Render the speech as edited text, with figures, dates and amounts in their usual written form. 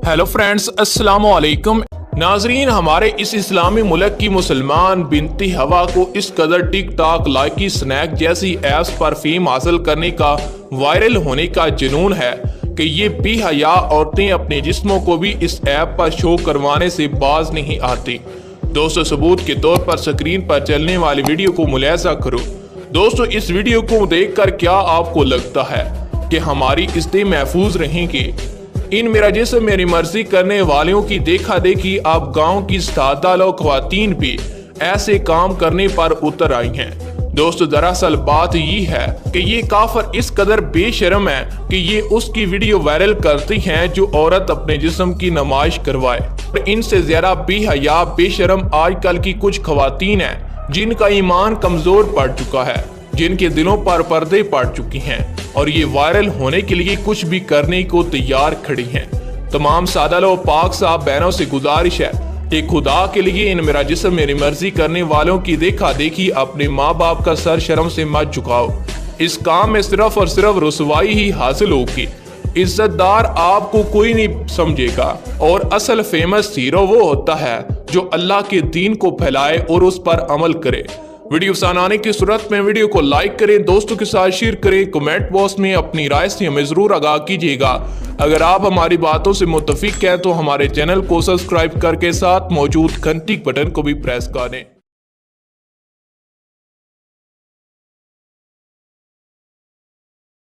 Hello friends, अस्सलाम वालेकुम। नाजरीन, हमारे इस इस्लामी मुल्क की मुसलमान बिनती हवा को इस कदर टिक टॉक, लाइकी, स्नैक जैसी ऐप्स पर फेम हासिल करने का, वायरल होने का जुनून है कि ये बेहया औरतें अपने जिस्मों को भी इस ऐप पर शो करवाने से बाज नहीं आती। दोस्तों, सबूत के तौर पर स्क्रीन पर चलने वाली वीडियो को मुलाहिजा करो। दोस्तों, इस वीडियो को देखकर क्या आपको लगता है कि हमारी इज्जतें महफूज रहेंगी? इन मेरा जिस्म मेरी मर्जी करने वालों की देखा देखी अब गांव की सादा लोग ख्वातीन भी ऐसे काम करने पर उतर आई हैं। दोस्तों, दरअसल बात ये है कि ये काफर इस कदर बेशर्म है कि ये उसकी वीडियो वायरल करती हैं जो औरत अपने जिस्म की नुमाइश करवाए। और इनसे ज्यादा बेहया बेशर्म आजकल की कुछ ख्वातीन हैं जिनका ईमान कमजोर पड़ चुका है, जिनके दिलों पर पर्दे पड़ चुकी हैं और ये वायरल होने के लिए कुछ भी करने को तैयार खड़ी हैं। तमाम सादा लो पाक साहब बहनों से गुजारिश है कि खुदा के लिए इन मेरा जिस्म मेरी मर्जी करने वालों की देखा देखी अपने माँ बाप का सर शर्म से मत झुकाओ। इस काम में सिर्फ और सिर्फ रुसवाई ही हासिल होगी। इज्जतदार आपको कोई नहीं समझेगा और असल फेमस हीरो वो होता है जो अल्लाह के दीन को फैलाए और उस पर अमल करे। वीडियो पसंद आने की सूरत में वीडियो को लाइक करें, दोस्तों के साथ शेयर करें, कमेंट बॉक्स में अपनी राय से हमें जरूर आगाह कीजिएगा। अगर आप हमारी बातों से मुत्तफिक हैं तो हमारे चैनल को सब्सक्राइब करके साथ मौजूद घंटी बटन को भी प्रेस कर दें।